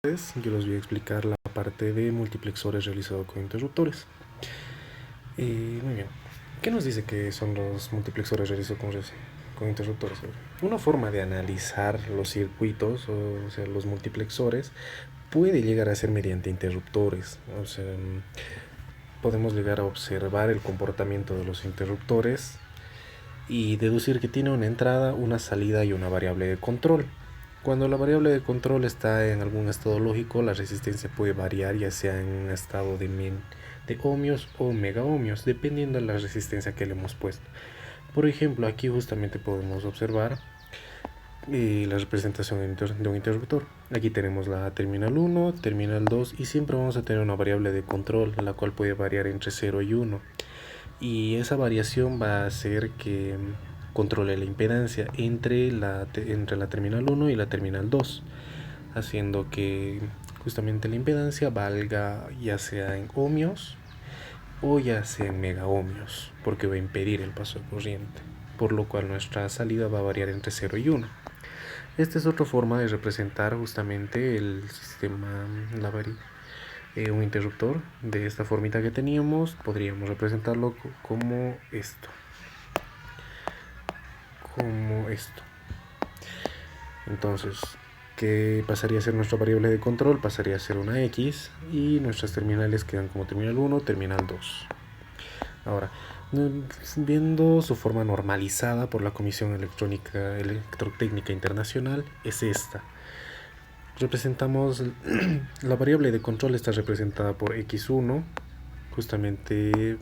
Yo les voy a explicar la parte de multiplexores realizado con interruptores. Muy bien. ¿Qué nos dice que son los multiplexores realizados con interruptores? Una forma de analizar los circuitos, o sea, los multiplexores, puede llegar a ser mediante interruptores. O sea, podemos llegar a observar el comportamiento de los interruptores y deducir que tiene una entrada, una salida y una variable de control. Cuando la variable de control está en algún estado lógico, la resistencia puede variar, ya sea en un estado de ohmios o mega ohmios, dependiendo de la resistencia que le hemos puesto. Por ejemplo, aquí justamente podemos observar la representación de un interruptor. Aquí tenemos la terminal 1, terminal 2 y siempre vamos a tener una variable de control, la cual puede variar entre 0 y 1. Y esa variación va a hacer que controle la impedancia entre la terminal 1 y la terminal 2, haciendo que justamente la impedancia valga ya sea en ohmios o ya sea en mega ohmios, porque va a impedir el paso de corriente, por lo cual nuestra salida va a variar entre 0 y 1. Esta es otra forma de representar justamente el sistema, un interruptor. De esta formita que teníamos, podríamos representarlo como esto. Entonces, ¿qué pasaría a ser nuestra variable de control? Pasaría a ser una X y nuestras terminales quedan como terminal 1, terminal 2. Ahora, viendo su forma normalizada por la Comisión Electrotécnica Internacional, es esta. Representamos la variable de control, está representada por X1. Justamente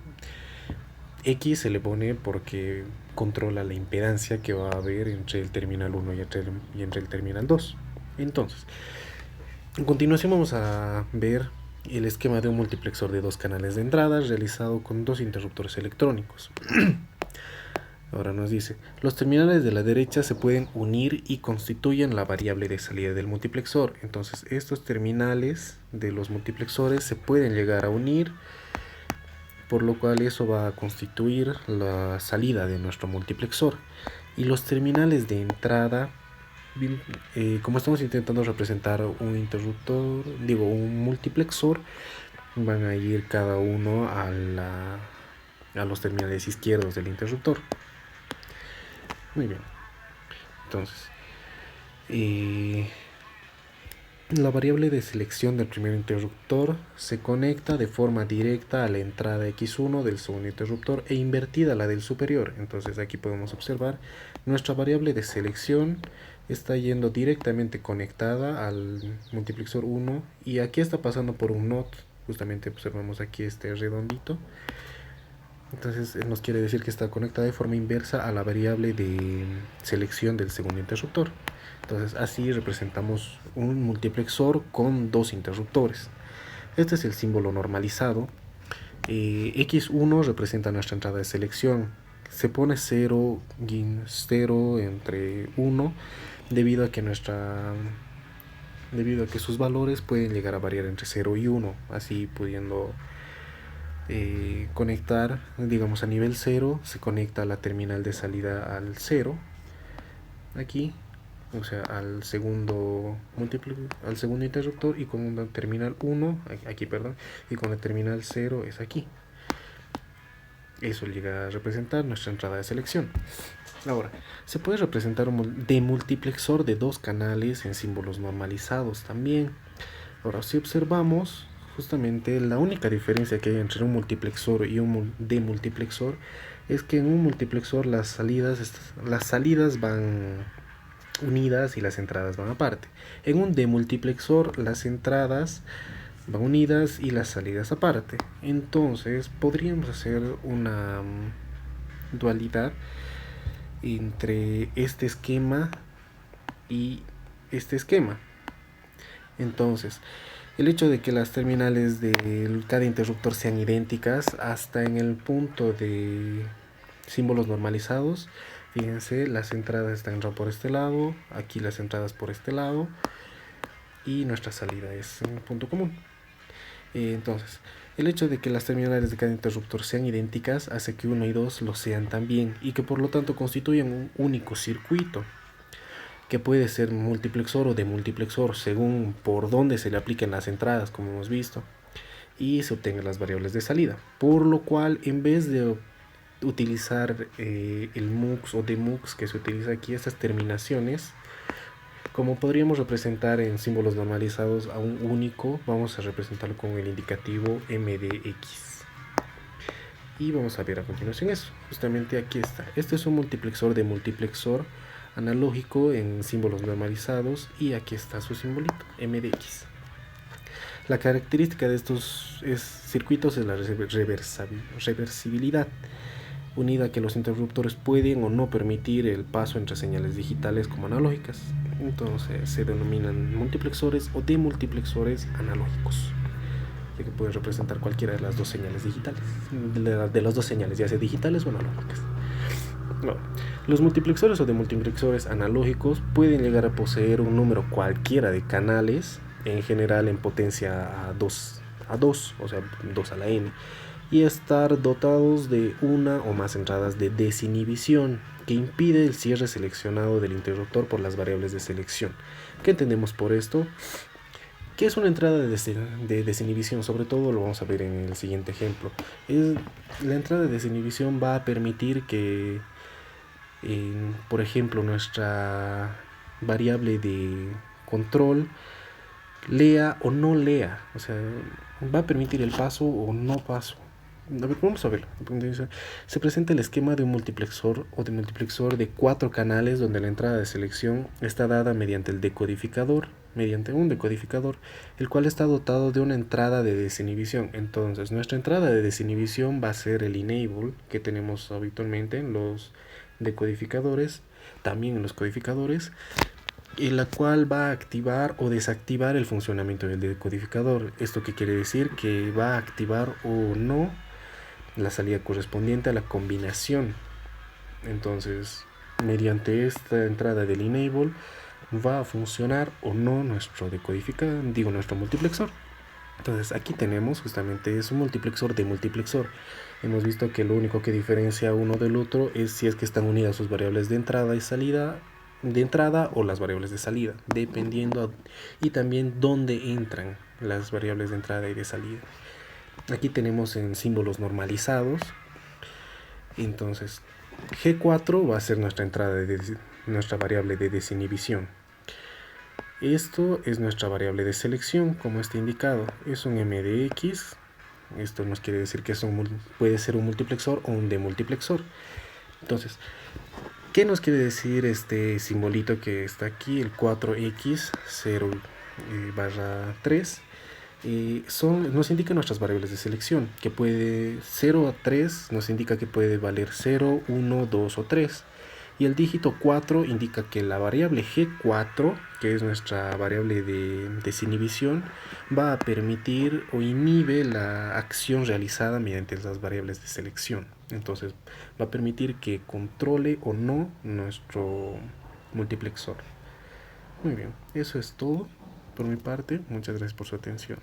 X se le pone porque controla la impedancia que va a haber entre el terminal 1 y entre el terminal 2. Entonces, a continuación vamos a ver el esquema de un multiplexor de dos canales de entrada realizado con dos interruptores electrónicos. Ahora nos dice, los terminales de la derecha se pueden unir y constituyen la variable de salida del multiplexor. Entonces, estos terminales de los multiplexores se pueden llegar a unir, por lo cual eso va a constituir la salida de nuestro multiplexor. Y los terminales de entrada, como estamos intentando representar un multiplexor, van a ir cada uno a los terminales izquierdos del interruptor. Muy bien. Entonces, la variable de selección del primer interruptor se conecta de forma directa a la entrada X1 del segundo interruptor e invertida a la del superior. Entonces aquí podemos observar nuestra variable de selección está yendo directamente conectada al multiplexor 1 y aquí está pasando por un NOT. Justamente observamos aquí este redondito. Entonces nos quiere decir que está conectada de forma inversa a la variable de selección del segundo interruptor. Entonces así representamos un multiplexor con dos interruptores. Este es el símbolo normalizado. X1 representa nuestra entrada de selección. Se pone 0 entre 1 debido a que sus valores pueden llegar a variar entre 0 y 1, así pudiendo conectar, digamos a nivel 0, se conecta la terminal de salida al 0, aquí, o sea, al segundo interruptor, y con una terminal 1, aquí, perdón, y con la terminal 0 es aquí. Eso llega a representar nuestra entrada de selección. Ahora, se puede representar un demultiplexor de dos canales en símbolos normalizados también. Ahora, si observamos, justamente la única diferencia que hay entre un multiplexor y un demultiplexor es que en un multiplexor las salidas van unidas y las entradas van aparte. En un demultiplexor las entradas van unidas y las salidas aparte. Entonces podríamos hacer una dualidad entre este esquema y este esquema. Entonces, el hecho de que las terminales de cada interruptor sean idénticas hasta en el punto de símbolos normalizados, fíjense, las entradas están por este lado, aquí las entradas por este lado y nuestra salida es un punto común. Entonces, el hecho de que las terminales de cada interruptor sean idénticas hace que 1 y 2 lo sean también y que por lo tanto constituyan un único circuito. que puede ser multiplexor o demultiplexor según por dónde se le apliquen las entradas, como hemos visto, y se obtengan las variables de salida. Por lo cual, en vez de utilizar el mux o demux que se utiliza aquí, estas terminaciones, como podríamos representar en símbolos normalizados a un único, vamos a representarlo con el indicativo m de x. Y vamos a ver a continuación eso. Justamente aquí está. Este es un multiplexor de multiplexor analógico en símbolos normalizados, y aquí está su simbolito, m de x. La característica de estos circuitos es la reversibilidad, unida a que los interruptores pueden o no permitir el paso entre señales digitales como analógicas. Entonces se denominan multiplexores o demultiplexores analógicos, de que pueden representar cualquiera de las dos señales digitales, de las dos señales, ya sea digitales o analógicas. Bueno, los multiplexores o demultiplexores analógicos pueden llegar a poseer un número cualquiera de canales, en general en potencia a 2, o sea 2 a la n, y estar dotados de una o más entradas de desinhibición, que impide el cierre seleccionado del interruptor por las variables de selección. ¿Qué entendemos por esto? ¿Qué es una entrada de desinhibición? Sobre todo lo vamos a ver en el siguiente ejemplo. La entrada de desinhibición va a permitir que, por ejemplo, nuestra variable de control lea o no lea, o sea, va a permitir el paso o no paso. A ver, vamos a verlo. Se presenta el esquema de un multiplexor o de multiplexor de 4 canales, donde la entrada de selección está dada mediante un decodificador, el cual está dotado de una entrada de desinhibición. Entonces, nuestra entrada de desinhibición va a ser el enable que tenemos habitualmente en los decodificadores, también en los codificadores, en la cual va a activar o desactivar el funcionamiento del decodificador. ¿Esto qué quiere decir? Que va a activar o no la salida correspondiente a la combinación. Entonces, mediante esta entrada del enable va a funcionar o no nuestro decodificador, nuestro multiplexor. Entonces aquí tenemos justamente es un multiplexor de multiplexor. Hemos visto que lo único que diferencia uno del otro es si es que están unidas sus variables de entrada y salida, o las variables de salida, dependiendo, y también dónde entran las variables de entrada y de salida. Aquí tenemos en símbolos normalizados. Entonces G4 va a ser nuestra entrada nuestra variable de desinhibición. Esto es nuestra variable de selección, como está indicado, es un m de x. Esto nos quiere decir que puede ser un multiplexor o un demultiplexor. Entonces, ¿qué nos quiere decir este simbolito que está aquí? El 4x 0 barra 3 nos indica nuestras variables de selección, que puede 0 a 3 nos indica que puede valer 0, 1, 2 o 3. Y el dígito 4 indica que la variable G4, que es nuestra variable de desinhibición, va a permitir o inhibe la acción realizada mediante las variables de selección. Entonces va a permitir que controle o no nuestro multiplexor. Muy bien, eso es todo por mi parte. Muchas gracias por su atención.